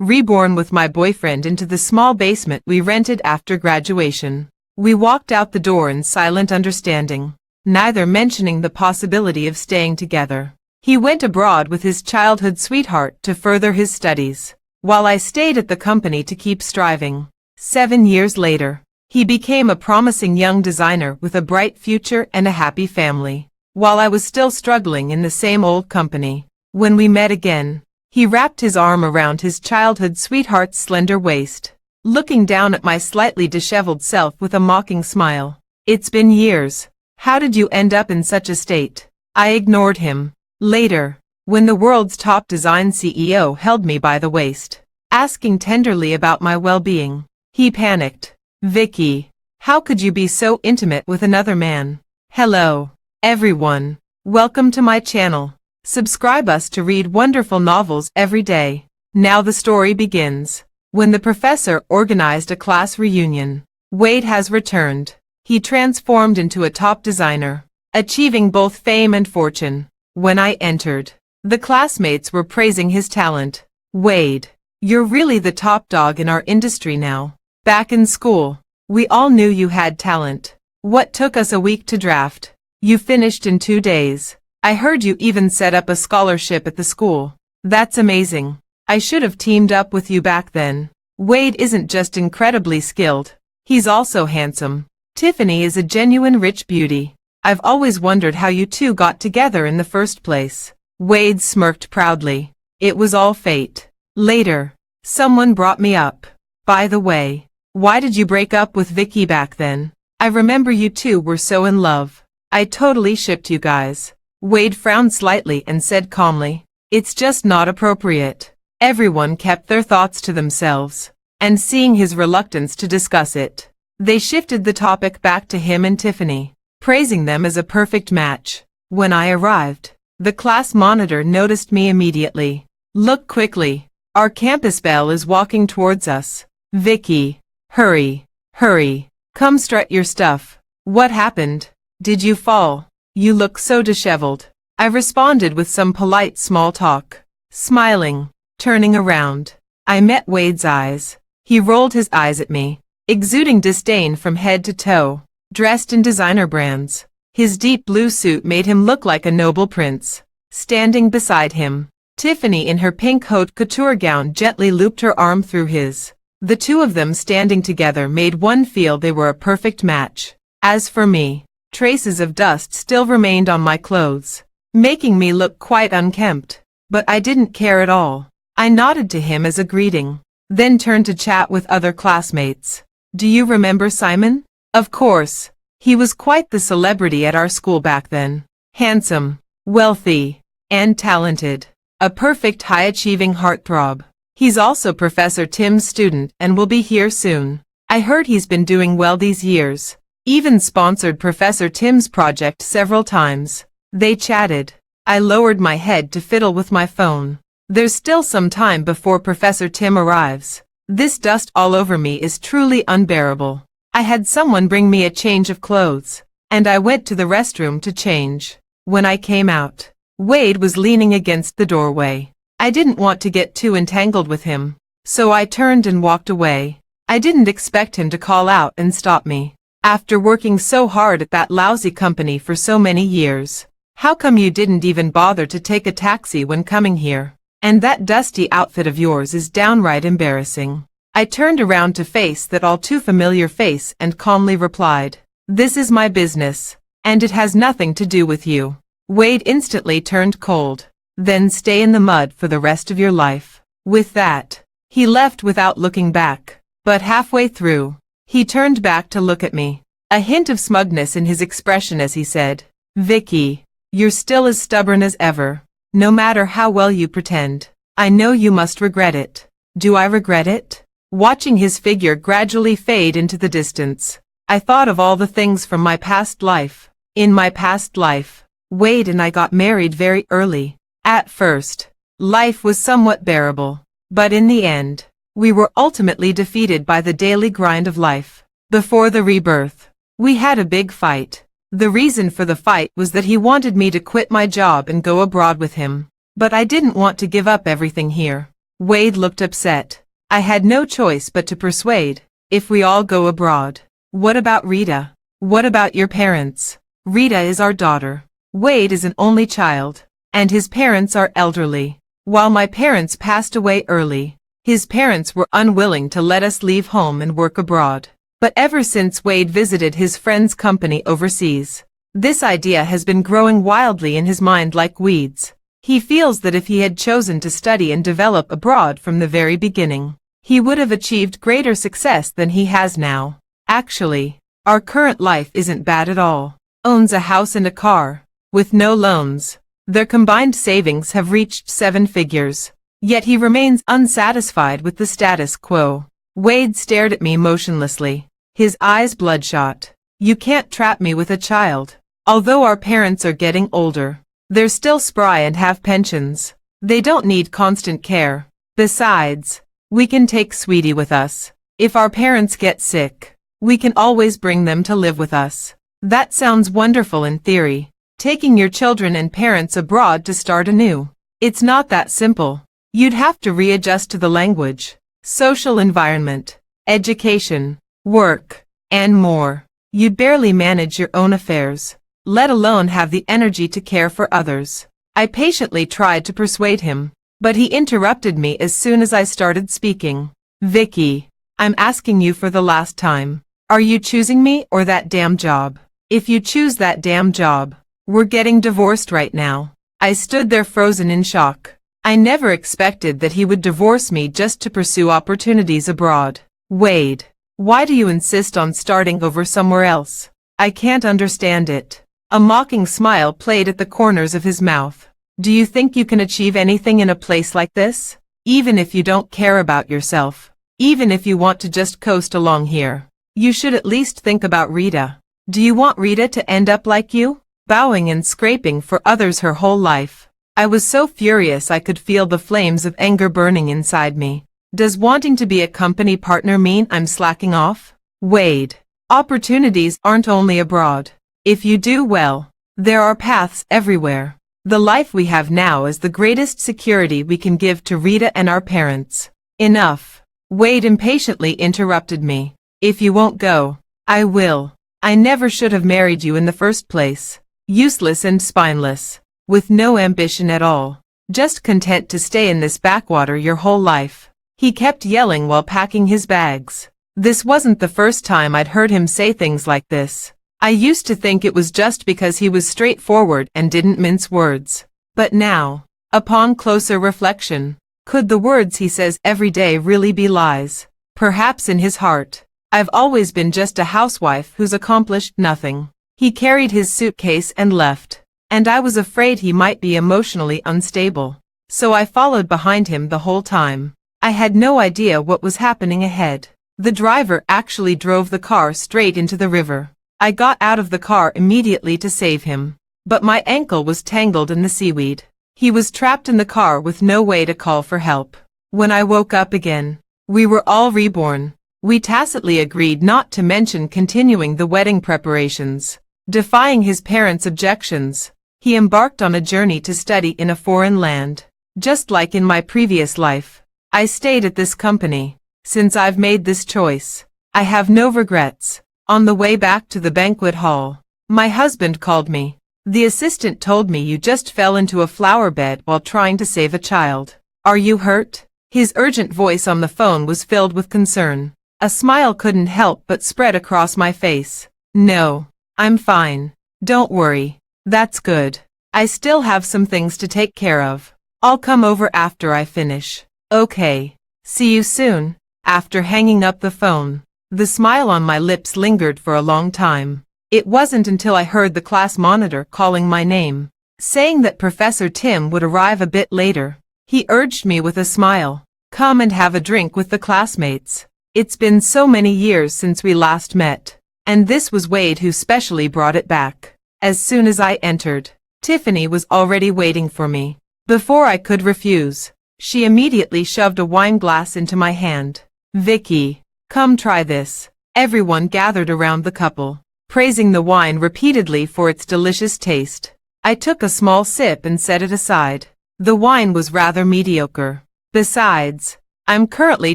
Reborn with my boyfriend into the small basement we rented after graduation. We walked out the door in silent understanding, neither mentioning the possibility of staying together. He went abroad with his childhood sweetheart to further his studies, while I stayed at the company to keep striving. 7 years later, he became a promising young designer with a bright future and a happy family, while I was still struggling in the same old company. When we met again, he wrapped his arm around his childhood sweetheart's slender waist, looking down at my slightly disheveled self with a mocking smile. "It's been years. How did you end up in such a state?" I ignored him. Later, when the world's top design CEO held me by the waist, asking tenderly about my well-being, he panicked. "Vicky, how could you be so intimate with another man?" Hello, everyone. Welcome to my channel. Subscribe us to read wonderful novels every day. Now the story begins. When the professor organized a class reunion, Wade has returned. He transformed into a top designer, achieving both fame and fortune. When I entered, the classmates were praising his talent. "Wade, you're really the top dog in our industry now. Back in school, we all knew you had talent. What took us a week to draft, you finished in 2 days. I heard you even set up a scholarship at the school. That's amazing. I should have teamed up with you back then." Wade isn't just incredibly skilled, he's also handsome. Tiffany is a genuine rich beauty. I've always wondered how you two got together in the first place. Wade smirked proudly. It was all fate. Later, someone brought me up. By the way, why did you break up with Vicky back then? I remember you two were so in love. I totally shipped you guys. Wade frowned slightly and said calmly, "It's just not appropriate." Everyone kept their thoughts to themselves, and seeing his reluctance to discuss it, they shifted the topic back to him and Tiffany, praising them as a perfect match. When I arrived, the class monitor noticed me immediately. "Look quickly, our campus belle is walking towards us. Vicky, hurry, hurry, come strut your stuff." "What happened? Did you fall? You look so disheveled." I responded with some polite small talk. Smiling, turning around, I met Wade's eyes. He rolled his eyes at me, exuding disdain from head to toe. Dressed in designer brands, his deep blue suit made him look like a noble prince. Standing beside him, Tiffany in her pink haute couture gown gently looped her arm through his. The two of them standing together made one feel they were a perfect match. As for me, traces of dust still remained on my clothes, making me look quite unkempt. But I didn't care at all. I nodded to him as a greeting, then turned to chat with other classmates. "Do you remember Simon?" Of course. He was quite the celebrity at our school back then. Handsome, wealthy, and talented. A perfect high-achieving heartthrob. He's also Professor Tim's student and will be here soon. I heard he's been doing well these years. Even sponsored Professor Tim's project several times. They chatted. I lowered my head to fiddle with my phone. There's still some time before Professor Tim arrives. This dust all over me is truly unbearable. I had someone bring me a change of clothes, and I went to the restroom to change. When I came out, Wade was leaning against the doorway. I didn't want to get too entangled with him, so I turned and walked away. I didn't expect him to call out and stop me. "After working so hard at that lousy company for so many years, how come you didn't even bother to take a taxi when coming here? And that dusty outfit of yours is downright embarrassing." I turned around to face that all too familiar face and calmly replied, "This is my business, and it has nothing to do with you." Wade instantly turned cold. "Then stay in the mud for the rest of your life." With that, he left without looking back. But halfway through, he turned back to look at me, a hint of smugness in his expression as he said, "Vicky, you're still as stubborn as ever. No matter how well you pretend, I know you must regret it." Do I regret it? Watching his figure gradually fade into the distance, I thought of all the things from my past life. In my past life, Wade and I got married very early. At first, life was somewhat bearable, but in the end, we were ultimately defeated by the daily grind of life. Before the rebirth, we had a big fight. The reason for the fight was that he wanted me to quit my job and go abroad with him, but I didn't want to give up everything here. Wade looked upset. I had no choice but to persuade. If we all go abroad. What about Rita? What about your parents? Rita is our daughter. Wade is an only child, and his parents are elderly. While my parents passed away early, his parents were unwilling to let us leave home and work abroad. But ever since Wade visited his friend's company overseas, this idea has been growing wildly in his mind like weeds. He feels that if he had chosen to study and develop abroad from the very beginning, he would have achieved greater success than he has now. Actually, our current life isn't bad at all. Owns a house and a car, with no loans. Their combined savings have reached 7 figures. Yet he remains unsatisfied with the status quo. Wade stared at me motionlessly, his eyes bloodshot. You can't trap me with a child. Although our parents are getting older, they're still spry and have pensions. They don't need constant care. Besides, we can take Sweetie with us. If our parents get sick, we can always bring them to live with us. That sounds wonderful in theory. Taking your children and parents abroad to start anew. It's not that simple. You'd have to readjust to the language, social environment, education, work, and more. You'd barely manage your own affairs, let alone have the energy to care for others. I patiently tried to persuade him, but he interrupted me as soon as I started speaking. Vicky, I'm asking you for the last time. Are you choosing me or that damn job? If you choose that damn job, we're getting divorced right now. I stood there frozen in shock. I never expected that he would divorce me just to pursue opportunities abroad. Wade, why do you insist on starting over somewhere else? I can't understand it. A mocking smile played at the corners of his mouth. Do you think you can achieve anything in a place like this? Even if you don't care about yourself, even if you want to just coast along here, you should at least think about Rita. Do you want Rita to end up like you, bowing and scraping for others her whole life? I was so furious I could feel the flames of anger burning inside me. Does wanting to be a company partner mean I'm slacking off? Wade, opportunities aren't only abroad. If you do well, there are paths everywhere. The life we have now is the greatest security we can give to Rita and our parents. Enough. Wade impatiently interrupted me. If you won't go, I will. I never should have married you in the first place. Useless and spineless. With no ambition at all, just content to stay in this backwater your whole life. He kept yelling while packing his bags. This wasn't the first time I'd heard him say things like this. I used to think it was just because he was straightforward and didn't mince words. But now, upon closer reflection, could the words he says every day really be lies? Perhaps in his heart, I've always been just a housewife who's accomplished nothing. He carried his suitcase and left. And I was afraid he might be emotionally unstable. So I followed behind him the whole time. I had no idea what was happening ahead. The driver actually drove the car straight into the river. I got out of the car immediately to save him. But my ankle was tangled in the seaweed. He was trapped in the car with no way to call for help. When I woke up again, we were all reborn. We tacitly agreed not to mention continuing the wedding preparations. Defying his parents' objections, he embarked on a journey to study in a foreign land. Just like in my previous life, I stayed at this company. Since I've made this choice, I have no regrets. On the way back to the banquet hall, my husband called me. The assistant told me you just fell into a flower bed while trying to save a child. Are you hurt? His urgent voice on the phone was filled with concern. A smile couldn't help but spread across my face. No, I'm fine. Don't worry. That's good. I still have some things to take care of. I'll come over after I finish. Okay. See you soon. After hanging up the phone, the smile on my lips lingered for a long time. It wasn't until I heard the class monitor calling my name, saying that Professor Tim would arrive a bit later. He urged me with a smile. Come and have a drink with the classmates. It's been so many years since we last met. And this was Wade who specially brought it back. As soon as I entered, Tiffany was already waiting for me. Before I could refuse, she immediately shoved a wine glass into my hand. Vicky, come try this. Everyone gathered around the couple, praising the wine repeatedly for its delicious taste. I took a small sip and set it aside. The wine was rather mediocre, Besides, I'm currently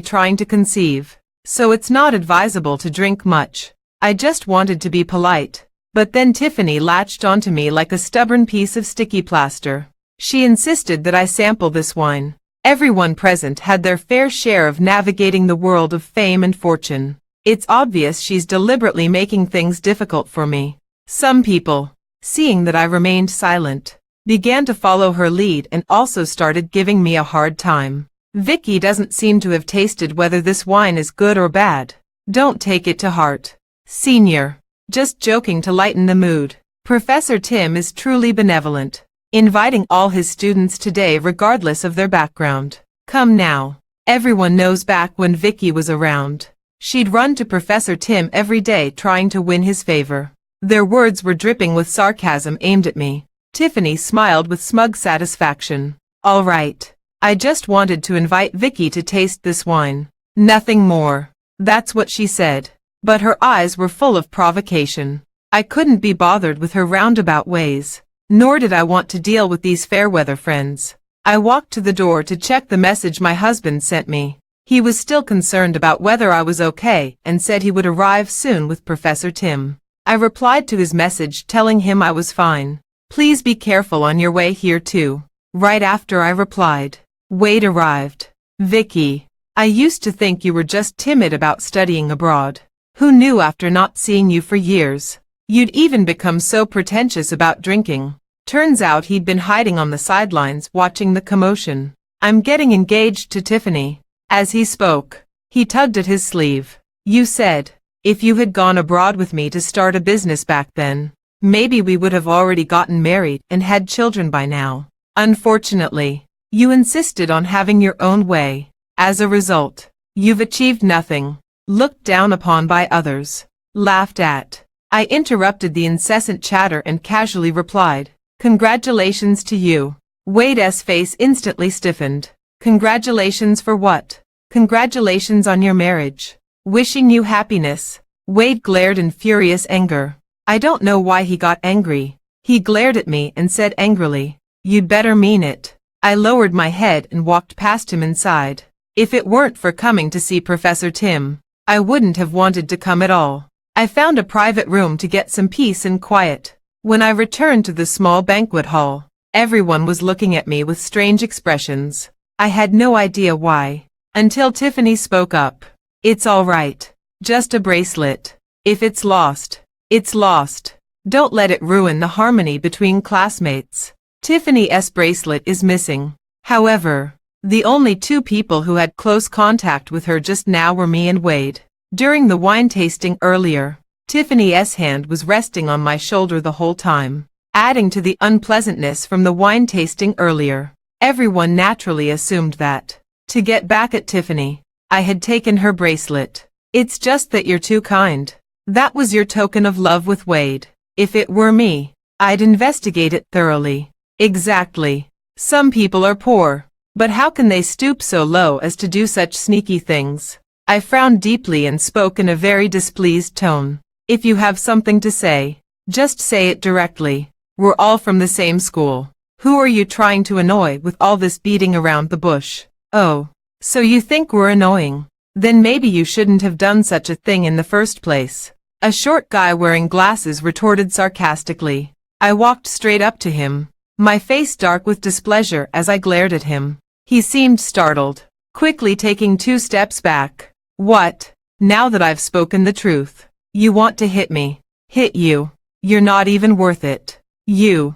trying to conceive, so it's not advisable to drink much. I just wanted to be polite. But then Tiffany latched onto me like a stubborn piece of sticky plaster. She insisted that I sample this wine. Everyone present had their fair share of navigating the world of fame and fortune. It's obvious she's deliberately making things difficult for me. Some people, seeing that I remained silent, began to follow her lead and also started giving me a hard time. Vicky doesn't seem to have tasted whether this wine is good or bad. Don't take it to heart, Senior. Just joking to lighten the mood. Professor Tim is truly benevolent, inviting all his students today regardless of their background. Come now. Everyone knows back when Vicky was around, she'd run to Professor Tim every day trying to win his favor. Their words were dripping with sarcasm aimed at me. Tiffany smiled with smug satisfaction. All right. I just wanted to invite Vicky to taste this wine. Nothing more. That's what she said. But her eyes were full of provocation. I couldn't be bothered with her roundabout ways, nor did I want to deal with these fair-weather friends. I walked to the door to check the message my husband sent me. He was still concerned about whether I was okay and said he would arrive soon with Professor Tim. I replied to his message telling him I was fine. Please be careful on your way here too. Right after I replied, Wade arrived. Vicky, I used to think you were just timid about studying abroad. Who knew after not seeing you for years, you'd even become so pretentious about drinking? Turns out he'd been hiding on the sidelines watching the commotion. I'm getting engaged to Tiffany. As he spoke, he tugged at his sleeve. You said, if you had gone abroad with me to start a business back then, maybe we would have already gotten married and had children by now. Unfortunately, you insisted on having your own way. As a result, you've achieved nothing. Looked down upon by others, laughed at. I interrupted the incessant chatter and casually replied, Congratulations to you. Wade's face instantly stiffened. Congratulations for what? Congratulations on your marriage. Wishing you happiness. Wade glared in furious anger. I don't know why he got angry. He glared at me and said angrily, You'd better mean it. I lowered my head and walked past him inside. If it weren't for coming to see Professor Tim, I wouldn't have wanted to come at all. I found a private room to get some peace and quiet. When I returned to the small banquet hall, everyone was looking at me with strange expressions. I had no idea why, until Tiffany spoke up. It's all right. Just a bracelet. If it's lost, it's lost. Don't let it ruin the harmony between classmates. Tiffany's bracelet is missing. However, the only two people who had close contact with her just now were me and Wade. During the wine tasting earlier, Tiffany's hand was resting on my shoulder the whole time, adding to the unpleasantness from the wine tasting earlier. Everyone naturally assumed that, to get back at Tiffany, I had taken her bracelet. It's just that you're too kind. That was your token of love with Wade. If it were me, I'd investigate it thoroughly. Exactly. Some people are poor. But how can they stoop so low as to do such sneaky things? I frowned deeply and spoke in a very displeased tone. If you have something to say, just say it directly. We're all from the same school. Who are you trying to annoy with all this beating around the bush? Oh, so you think we're annoying? Then maybe you shouldn't have done such a thing in the first place. A short guy wearing glasses retorted sarcastically. I walked straight up to him, my face dark with displeasure as I glared at him. He seemed startled, quickly taking 2 steps back. What? Now that I've spoken the truth, you want to hit me? Hit you? You're not even worth it. You.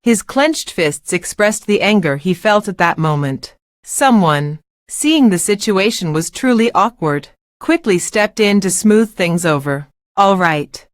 His clenched fists expressed the anger he felt at that moment. Someone, seeing the situation was truly awkward, quickly stepped in to smooth things over. All right.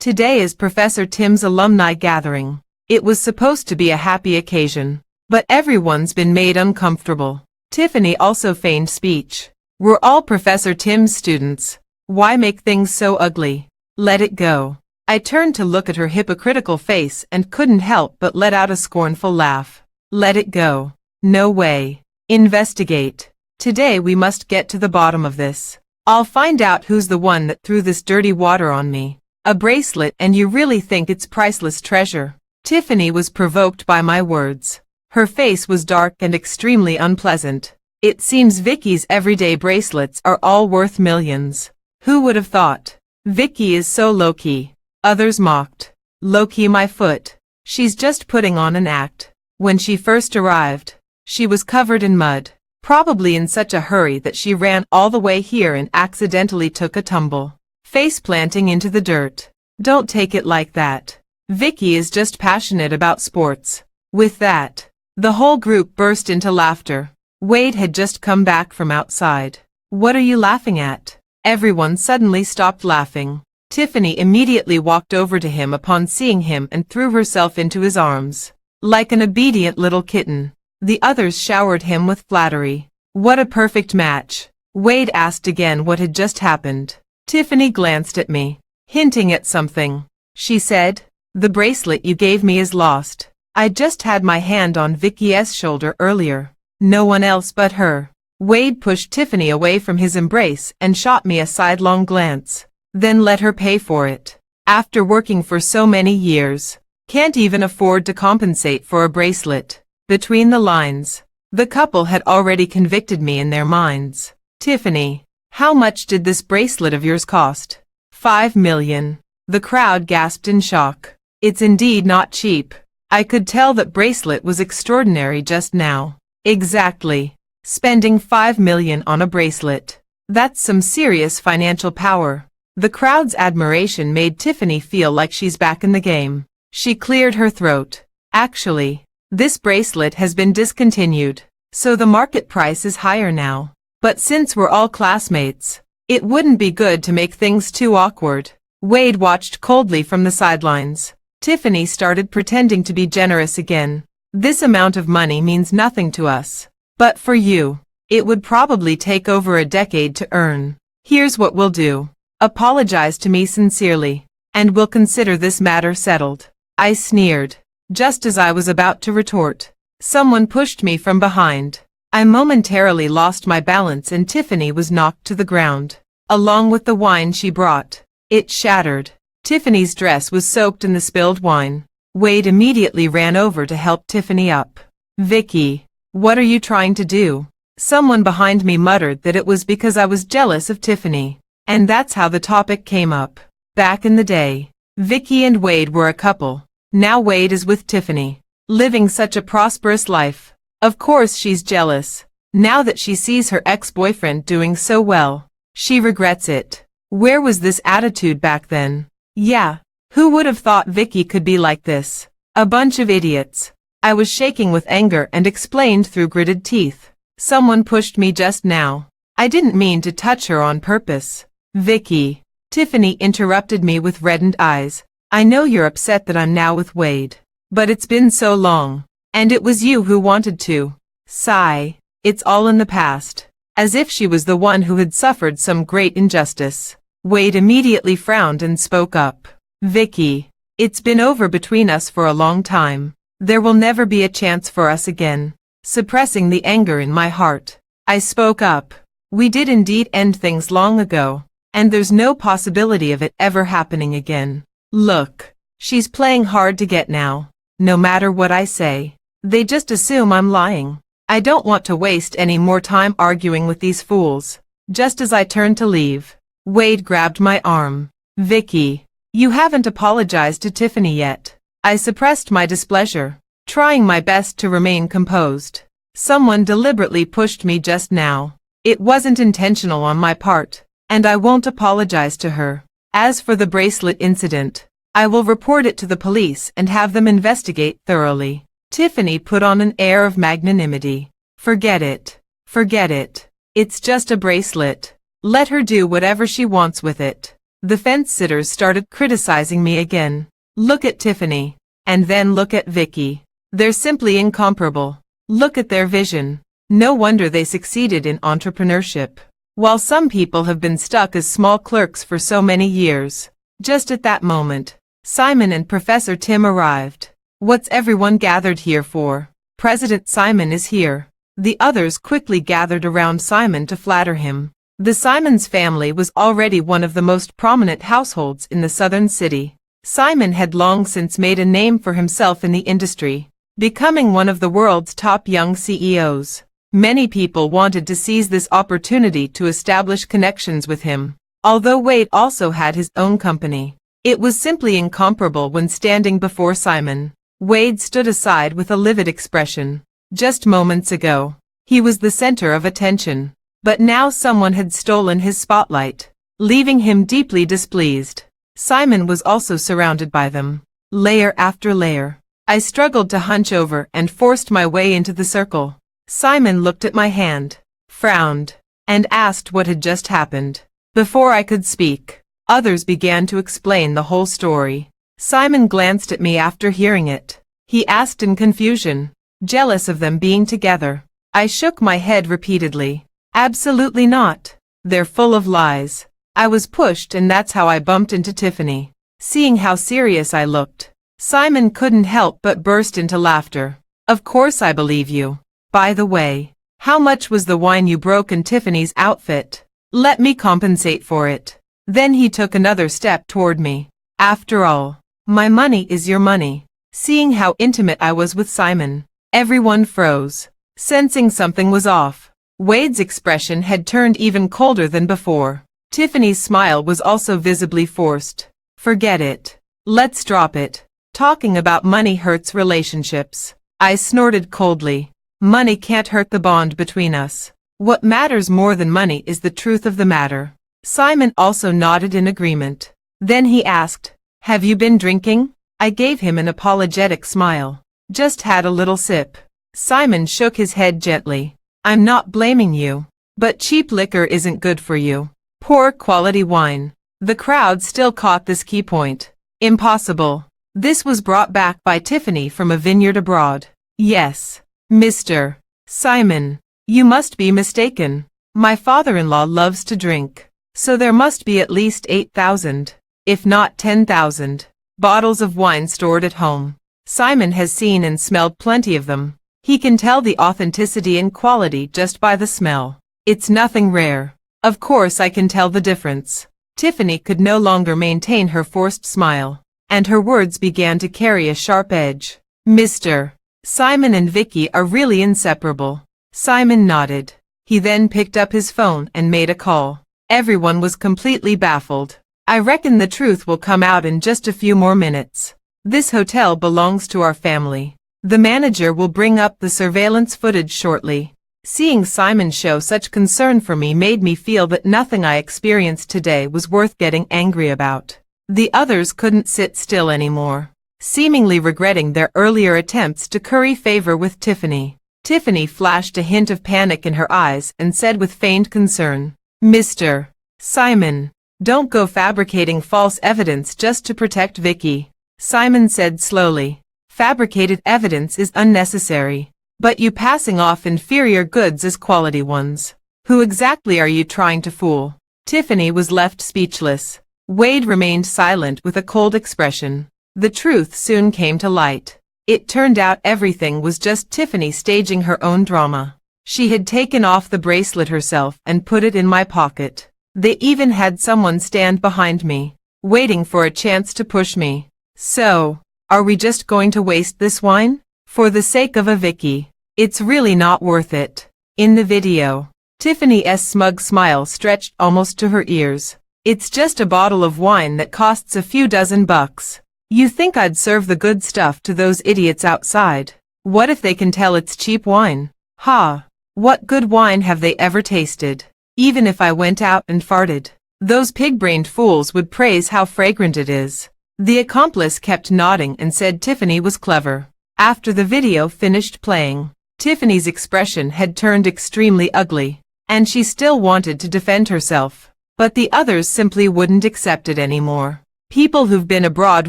Today is Professor Tim's alumni gathering. It was supposed to be a happy occasion, but everyone's been made uncomfortable. Tiffany also feigned speech. We're all Professor Tim's students. Why make things so ugly? Let it go. I turned to look at her hypocritical face and couldn't help but let out a scornful laugh. Let it go. No way. Investigate. Today we must get to the bottom of this. I'll find out who's the one that threw this dirty water on me. A bracelet, and you really think it's priceless treasure? Tiffany was provoked by my words. Her face was dark and extremely unpleasant. It seems Vicky's everyday bracelets are all worth millions. Who would have thought? Vicky is so low-key. Others mocked. Low-key my foot. She's just putting on an act. When she first arrived, she was covered in mud, probably in such a hurry that she ran all the way here and accidentally took a tumble, face planting into the dirt. Don't take it like that. Vicky is just passionate about sports. With that, the whole group burst into laughter. Wade had just come back from outside. What are you laughing at? Everyone suddenly stopped laughing. Tiffany immediately walked over to him upon seeing him and threw herself into his arms. Like an obedient little kitten, the others showered him with flattery. What a perfect match. Wade asked again what had just happened. Tiffany glanced at me, hinting at something. She said, "The bracelet you gave me is lost. I just had my hand on Vicky's shoulder earlier. No one else but her." Wade pushed Tiffany away from his embrace and shot me a sidelong glance, then let her pay for it. After working for so many years, can't even afford to compensate for a bracelet. Between the lines, the couple had already convicted me in their minds. Tiffany, how much did this bracelet of yours cost? 5 million. The crowd gasped in shock. It's indeed not cheap. I could tell that bracelet was extraordinary just now. Exactly. Spending 5 million on a bracelet. That's some serious financial power. The crowd's admiration made Tiffany feel like she's back in the game. She cleared her throat. Actually, this bracelet has been discontinued, so the market price is higher now. But since we're all classmates, it wouldn't be good to make things too awkward. Wade watched coldly from the sidelines. Tiffany started pretending to be generous again. This amount of money means nothing to us. But for you, it would probably take over a decade to earn. Here's what we'll do. Apologize to me sincerely, and we'll consider this matter settled. I sneered. Just as I was about to retort, someone pushed me from behind. I momentarily lost my balance and Tiffany was knocked to the ground, along with the wine she brought. It shattered. Tiffany's dress was soaked in the spilled wine. Wade immediately ran over to help Tiffany up. Vicky, what are you trying to do? Someone behind me muttered that it was because I was jealous of Tiffany. And that's how the topic came up. Back in the day, Vicky and Wade were a couple. Now Wade is with Tiffany, living such a prosperous life. Of course she's jealous. Now that she sees her ex-boyfriend doing so well, she regrets it. Where was this attitude back then? Yeah, who would have thought Vicky could be like this? A bunch of idiots. I was shaking with anger and explained through gritted teeth. Someone pushed me just now. I didn't mean to touch her on purpose. Vicky. Tiffany interrupted me with reddened eyes. I know you're upset that I'm now with Wade. But it's been so long. And it was you who wanted to. Sigh. It's all in the past. As if she was the one who had suffered some great injustice. Wade immediately frowned and spoke up. Vicky. It's been over between us for a long time. There will never be a chance for us again. Suppressing the anger in my heart, I spoke up. We did indeed end things long ago. And there's no possibility of it ever happening again. Look, she's playing hard to get now. No matter what I say, they just assume I'm lying. I don't want to waste any more time arguing with these fools. Just as I turned to leave, Wade grabbed my arm. Vicky, you haven't apologized to Tiffany yet. I suppressed my displeasure, trying my best to remain composed. Someone deliberately pushed me just now. It wasn't intentional on my part. And I won't apologize to her. As for the bracelet incident, I will report it to the police and have them investigate thoroughly. Tiffany put on an air of magnanimity. Forget it. Forget it. It's just a bracelet. Let her do whatever she wants with it. The fence-sitters started criticizing me again. Look at Tiffany. And then look at Vicky. They're simply incomparable. Look at their vision. No wonder they succeeded in entrepreneurship. While some people have been stuck as small clerks for so many years. Just at that moment, Simon and Professor Tim arrived. What's everyone gathered here for? President Simon is here. The others quickly gathered around Simon to flatter him. The Simons family was already one of the most prominent households in the southern city. Simon had long since made a name for himself in the industry, becoming one of the world's top young CEOs. Many people wanted to seize this opportunity to establish connections with him. Although Wade also had his own company, it was simply incomparable when standing before Simon. Wade stood aside with a livid expression. Just moments ago, he was the center of attention. But now someone had stolen his spotlight, leaving him deeply displeased. Simon was also surrounded by them, layer after layer. I struggled to hunch over and forced my way into the circle. Simon looked at my hand, frowned, and asked what had just happened. Before I could speak, others began to explain the whole story. Simon glanced at me after hearing it. He asked in confusion, jealous of them being together. I shook my head repeatedly. Absolutely not. They're full of lies. I was pushed and that's how I bumped into Tiffany. Seeing how serious I looked, Simon couldn't help but burst into laughter. Of course I believe you. By the way, how much was the wine you broke in Tiffany's outfit? Let me compensate for it. Then he took another step toward me. After all, my money is your money. Seeing how intimate I was with Simon, everyone froze, sensing something was off. Wade's expression had turned even colder than before. Tiffany's smile was also visibly forced. Forget it. Let's drop it. Talking about money hurts relationships. I snorted coldly. Money can't hurt the bond between us. What matters more than money is the truth of the matter. Simon also nodded in agreement. Then he asked, have you been drinking? I gave him an apologetic smile. Just had a little sip. Simon shook his head gently. I'm not blaming you, but cheap liquor isn't good for you. Poor quality wine. The crowd still caught this key point. Impossible. This was brought back by Tiffany from a vineyard abroad. Yes, Mr. Simon, you must be mistaken. My father-in-law loves to drink, so there must be at least 8,000, if not 10,000, bottles of wine stored at home. Simon has seen and smelled plenty of them. He can tell the authenticity and quality just by the smell. It's nothing rare. Of course I can tell the difference. Tiffany could no longer maintain her forced smile, and her words began to carry a sharp edge. Mr. Simon and Vicky are really inseparable. Simon nodded. He then picked up his phone and made a call. Everyone was completely baffled. I reckon the truth will come out in just a few more minutes. This hotel belongs to our family. The manager will bring up the surveillance footage shortly. Seeing Simon show such concern for me made me feel that nothing I experienced today was worth getting angry about. The others couldn't sit still anymore, seemingly regretting their earlier attempts to curry favor with Tiffany. Tiffany flashed a hint of panic in her eyes and said with feigned concern, Mr. Simon, don't go fabricating false evidence just to protect Vicky. Simon said slowly, fabricated evidence is unnecessary, but you passing off inferior goods as quality ones. Who exactly are you trying to fool? Tiffany was left speechless. Wade remained silent with a cold expression. The truth soon came to light. It turned out everything was just Tiffany staging her own drama. She had taken off the bracelet herself and put it in my pocket. They even had someone stand behind me, waiting for a chance to push me. So, are we just going to waste this wine? For the sake of a Vicky, it's really not worth it. In the video, Tiffany's smug smile stretched almost to her ears. It's just a bottle of wine that costs a few dozen bucks. You think I'd serve the good stuff to those idiots outside? What if they can tell it's cheap wine? Ha! What good wine have they ever tasted? Even if I went out and farted, those pig-brained fools would praise how fragrant it is. The accomplice kept nodding and said Tiffany was clever. After the video finished playing, Tiffany's expression had turned extremely ugly, and she still wanted to defend herself. But the others simply wouldn't accept it anymore. People who've been abroad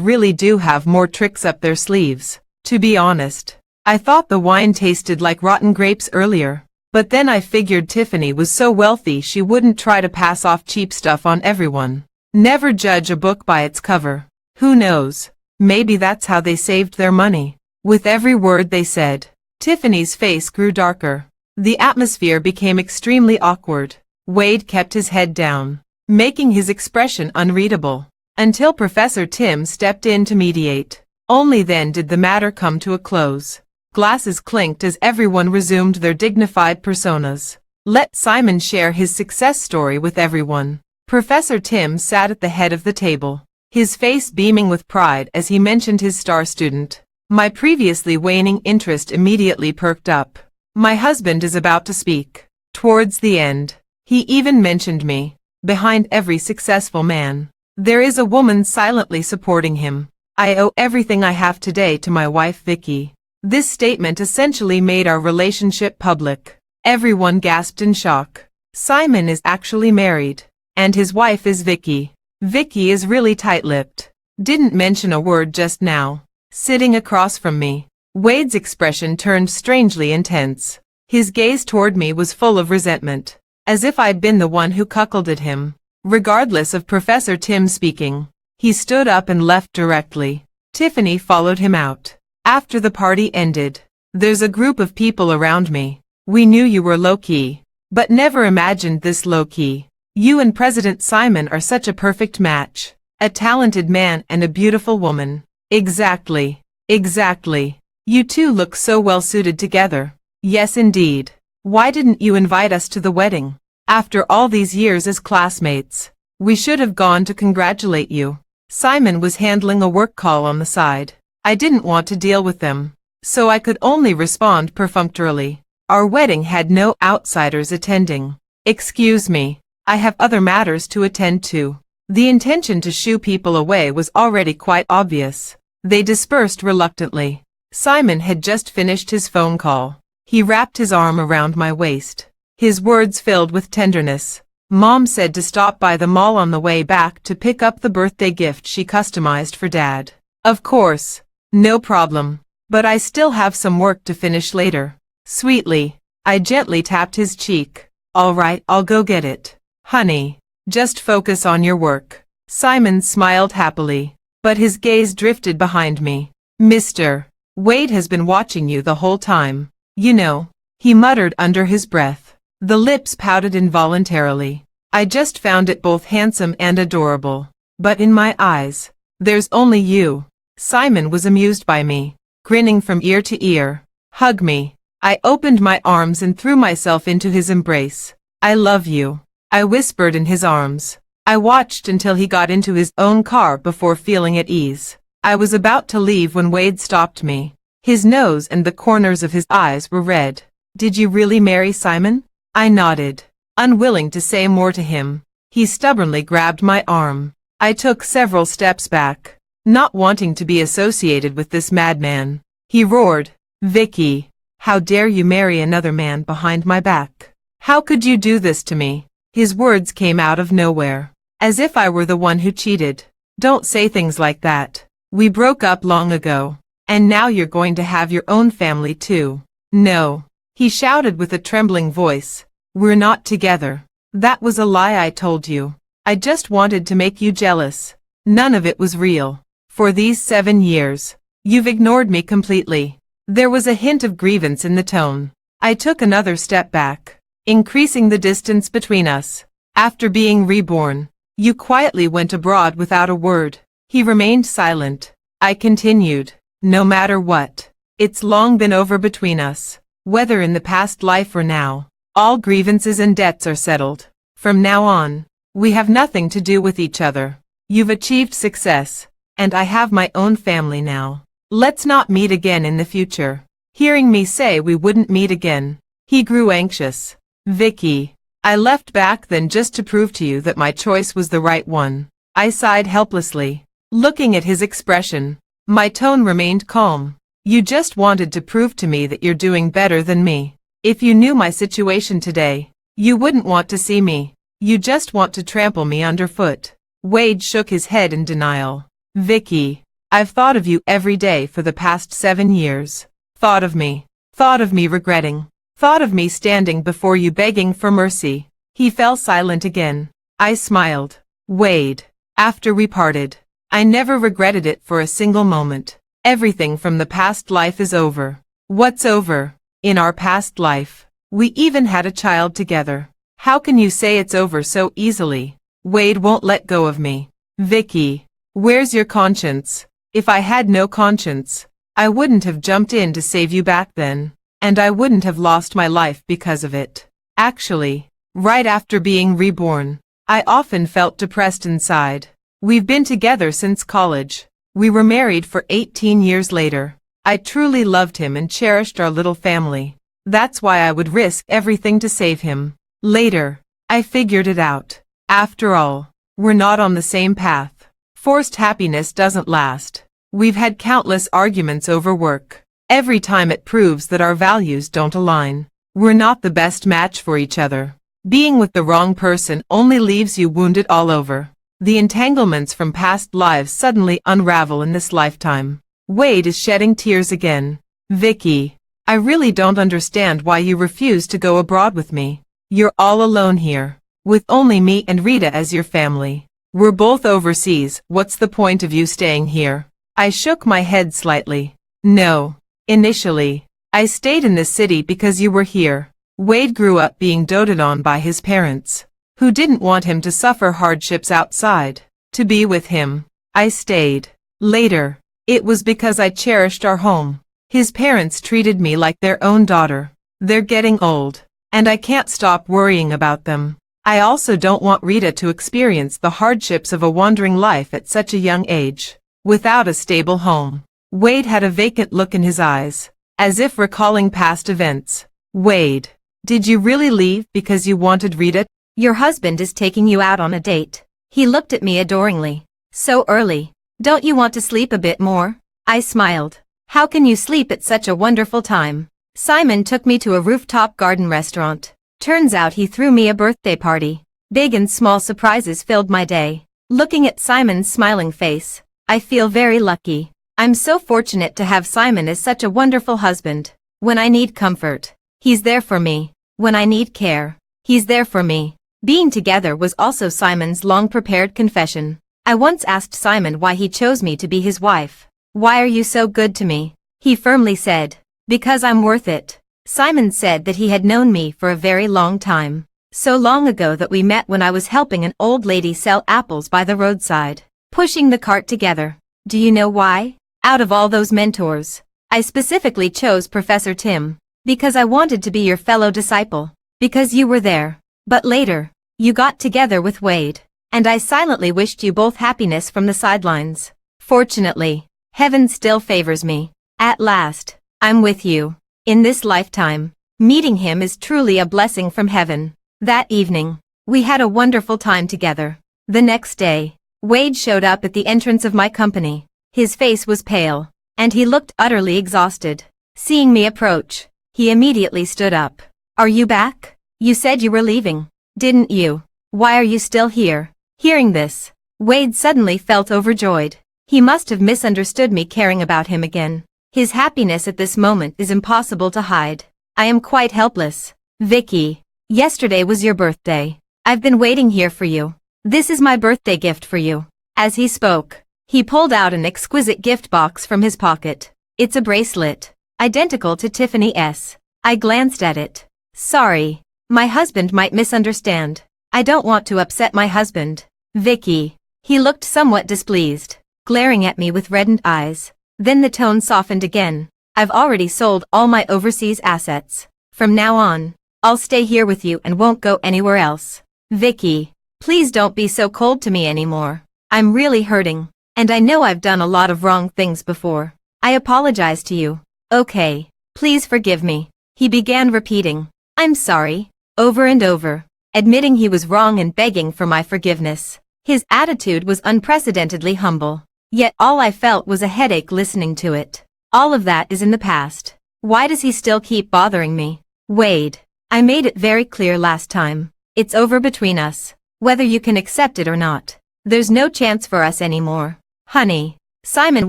really do have more tricks up their sleeves. To be honest, I thought the wine tasted like rotten grapes earlier, but then I figured Tiffany was so wealthy she wouldn't try to pass off cheap stuff on everyone. Never judge a book by its cover. Who knows? Maybe that's how they saved their money. With every word they said, Tiffany's face grew darker. The atmosphere became extremely awkward. Wade kept his head down, making his expression unreadable, until Professor Tim stepped in to mediate. Only then did the matter come to a close. Glasses clinked as everyone resumed their dignified personas. Let Simon share his success story with everyone. Professor Tim sat at the head of the table, his face beaming with pride as he mentioned his star student. My previously waning interest immediately perked up. My husband is about to speak. Towards the end, he even mentioned me. Behind every successful man, there is a woman silently supporting him. I owe everything I have today to my wife Vicky. This statement essentially made our relationship public. Everyone gasped in shock. Simon is actually married, and his wife is Vicky. Vicky is really tight-lipped. Didn't mention a word just now. Sitting across from me, Wade's expression turned strangely intense. His gaze toward me was full of resentment, as if I'd been the one who cuckolded him. Regardless of Professor Tim speaking, he stood up and left directly. Tiffany followed him out. After the party ended, there's a group of people around me. We knew you were low-key, but never imagined this low-key. You and President Simon are such a perfect match. A talented man and a beautiful woman. Exactly. Exactly. You two look so well suited together. Yes indeed. Why didn't you invite us to the wedding? After all these years as classmates, we should have gone to congratulate you. Simon was handling a work call on the side. I didn't want to deal with them, so I could only respond perfunctorily. Our wedding had no outsiders attending. Excuse me, I have other matters to attend to. The intention to shoo people away was already quite obvious. They dispersed reluctantly. Simon had just finished his phone call. He wrapped his arm around my waist. His words filled with tenderness. Mom said to stop by the mall on the way back to pick up the birthday gift she customized for Dad. Of course. No problem. But I still have some work to finish later. Sweetly, I gently tapped his cheek. All right, I'll go get it. Honey, just focus on your work. Simon smiled happily, but his gaze drifted behind me. Mr. Wade has been watching you the whole time. You know, he muttered under his breath. The lips pouted involuntarily. I just found it both handsome and adorable. But in my eyes, there's only you. Simon was amused by me, grinning from ear to ear. Hug me. I opened my arms and threw myself into his embrace. I love you, I whispered in his arms. I watched until he got into his own car before feeling at ease. I was about to leave when Wade stopped me. His nose and the corners of his eyes were red. Did you really marry Simon? I nodded, unwilling to say more to him. He stubbornly grabbed my arm. I took several steps back, not wanting to be associated with this madman. He roared, Vicky, how dare you marry another man behind my back? How could you do this to me? His words came out of nowhere, as if I were the one who cheated. Don't say things like that. We broke up long ago, and now you're going to have your own family too. No, he shouted with a trembling voice. We're not together. That was a lie I told you. I just wanted to make you jealous. None of it was real. For these 7 years, you've ignored me completely. There was a hint of grievance in the tone. I took another step back, increasing the distance between us. After being reborn, you quietly went abroad without a word. He remained silent. I continued, no matter what, it's long been over between us. Whether in the past life or now, all grievances and debts are settled. From now on, we have nothing to do with each other. You've achieved success, and I have my own family now. Let's not meet again in the future. Hearing me say we wouldn't meet again, he grew anxious. Vicky, I left back then just to prove to you that my choice was the right one. I sighed helplessly, looking at his expression. My tone remained calm. You just wanted to prove to me that you're doing better than me. If you knew my situation today, you wouldn't want to see me. You just want to trample me underfoot. Wade shook his head in denial. Vicky, I've thought of you every day for the past 7 years. Thought of me regretting. Thought of me standing before you begging for mercy. He fell silent again. I smiled. Wade, after we parted, I never regretted it for a single moment. Everything from the past life is over. What's over? In our past life, we even had a child together. How can you say it's over so easily? Wade won't let go of me. Vicky, where's your conscience? If I had no conscience, I wouldn't have jumped in to save you back then, and I wouldn't have lost my life because of it. Actually, right after being reborn, I often felt depressed inside. We've been together since college. We were married for 18 years later. I truly loved him and cherished our little family. That's why I would risk everything to save him. Later, I figured it out. After all, we're not on the same path. Forced happiness doesn't last. We've had countless arguments over work. Every time it proves that our values don't align. We're not the best match for each other. Being with the wrong person only leaves you wounded all over. The entanglements from past lives suddenly unravel in this lifetime. Wade is shedding tears again. Vicky, I really don't understand why you refuse to go abroad with me. You're all alone here, with only me and Rita as your family. We're both overseas. What's the point of you staying here? I shook my head slightly. No. Initially, I stayed in this city because you were here. Wade grew up being doted on by his parents, who didn't want him to suffer hardships outside. To be with him, I stayed. Later, it was because I cherished our home. His parents treated me like their own daughter. They're getting old, and I can't stop worrying about them. I also don't want Rita to experience the hardships of a wandering life at such a young age, without a stable home. Wade had a vacant look in his eyes, as if recalling past events. Wade, did you really leave because you wanted Rita? Your husband is taking you out on a date. He looked at me adoringly. So early. Don't you want to sleep a bit more? I smiled. How can you sleep at such a wonderful time? Simon took me to a rooftop garden restaurant. Turns out he threw me a birthday party. Big and small surprises filled my day. Looking at Simon's smiling face, I feel very lucky. I'm so fortunate to have Simon as such a wonderful husband. When I need comfort, he's there for me. When I need care, he's there for me. Being together was also Simon's long-prepared confession. I once asked Simon why he chose me to be his wife. Why are you so good to me? He firmly said, because I'm worth it. Simon said that he had known me for a very long time. So long ago that we met when I was helping an old lady sell apples by the roadside, pushing the cart together. Do you know why? Out of all those mentors, I specifically chose Professor Tim, because I wanted to be your fellow disciple, because you were there. But later, you got together with Wade, and I silently wished you both happiness from the sidelines. Fortunately, heaven still favors me. At last, I'm with you. In this lifetime, meeting him is truly a blessing from heaven. That evening, we had a wonderful time together. The next day, Wade showed up at the entrance of my company. His face was pale, and he looked utterly exhausted. Seeing me approach, he immediately stood up. Are you back? You said you were leaving, didn't you? Why are you still here? Hearing this, Wade suddenly felt overjoyed. He must have misunderstood me caring about him again. His happiness at this moment is impossible to hide. I am quite helpless. Vicky, yesterday was your birthday. I've been waiting here for you. This is my birthday gift for you. As he spoke, he pulled out an exquisite gift box from his pocket. It's a bracelet, identical to Tiffany's. I glanced at it. Sorry, my husband might misunderstand. I don't want to upset my husband. Vicky. He looked somewhat displeased, glaring at me with reddened eyes. Then the tone softened again. I've already sold all my overseas assets. From now on, I'll stay here with you and won't go anywhere else. Vicky, please don't be so cold to me anymore. I'm really hurting. And I know I've done a lot of wrong things before. I apologize to you. Okay, please forgive me. He began repeating, I'm sorry, over and over, admitting he was wrong and begging for my forgiveness. His attitude was unprecedentedly humble. Yet all I felt was a headache listening to it. All of that is in the past. Why does he still keep bothering me? Wade, I made it very clear last time. It's over between us, whether you can accept it or not. There's no chance for us anymore. Honey. Simon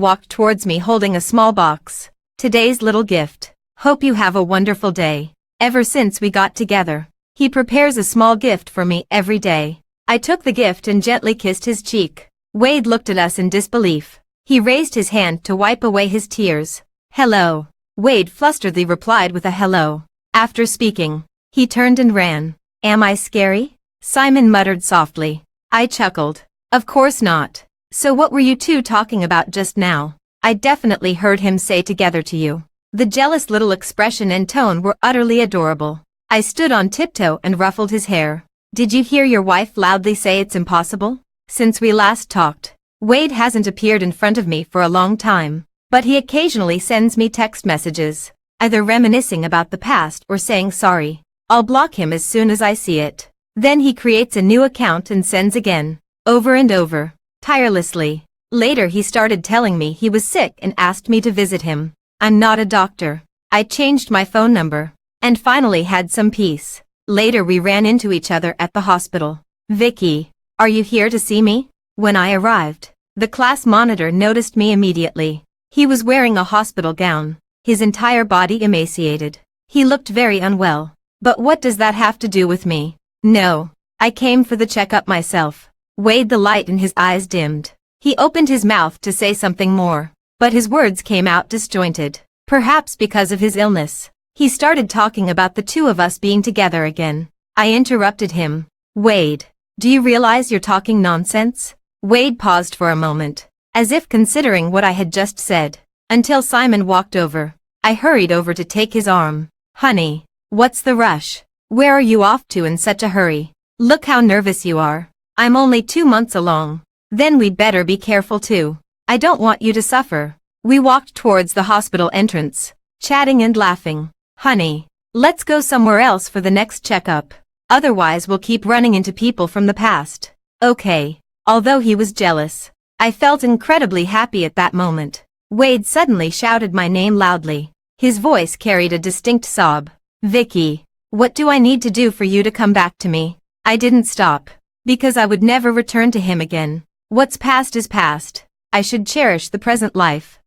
walked towards me holding a small box. Today's little gift. Hope you have a wonderful day. Ever since we got together, he prepares a small gift for me every day. I took the gift and gently kissed his cheek. Wade looked at us in disbelief. He raised his hand to wipe away his tears. Hello. Wade flusteredly replied with a hello. After speaking, he turned and ran. Am I scary? Simon muttered softly. I chuckled. Of course not. So what were you two talking about just now? I definitely heard him say together to you. The jealous little expression and tone were utterly adorable. I stood on tiptoe and ruffled his hair. Did you hear your wife loudly say it's impossible? Since we last talked, Wade hasn't appeared in front of me for a long time, but he occasionally sends me text messages, either reminiscing about the past or saying sorry. I'll block him as soon as I see it. Then he creates a new account and sends again, over and over, tirelessly. Later he started telling me he was sick and asked me to visit him. I'm not a doctor. I changed my phone number, and finally had some peace. Later we ran into each other at the hospital. Vicky, are you here to see me? When I arrived, the class monitor noticed me immediately. He was wearing a hospital gown, his entire body emaciated. He looked very unwell. But what does that have to do with me? No, I came for the checkup myself. Wade, the light in his eyes dimmed. He opened his mouth to say something more, but his words came out disjointed. Perhaps because of his illness. He started talking about the two of us being together again. I interrupted him. Wade, do you realize you're talking nonsense? Wade paused for a moment, as if considering what I had just said, until Simon walked over. I hurried over to take his arm. Honey, what's the rush? Where are you off to in such a hurry? Look how nervous you are. I'm only 2 months along. Then we'd better be careful too. I don't want you to suffer. We walked towards the hospital entrance, chatting and laughing. Honey, let's go somewhere else for the next checkup. Otherwise we'll keep running into people from the past. Okay. Although he was jealous, I felt incredibly happy at that moment. Wade suddenly shouted my name loudly. His voice carried a distinct sob. Vicky, what do I need to do for you to come back to me? I didn't stop, because I would never return to him again. What's past is past. I should cherish the present life.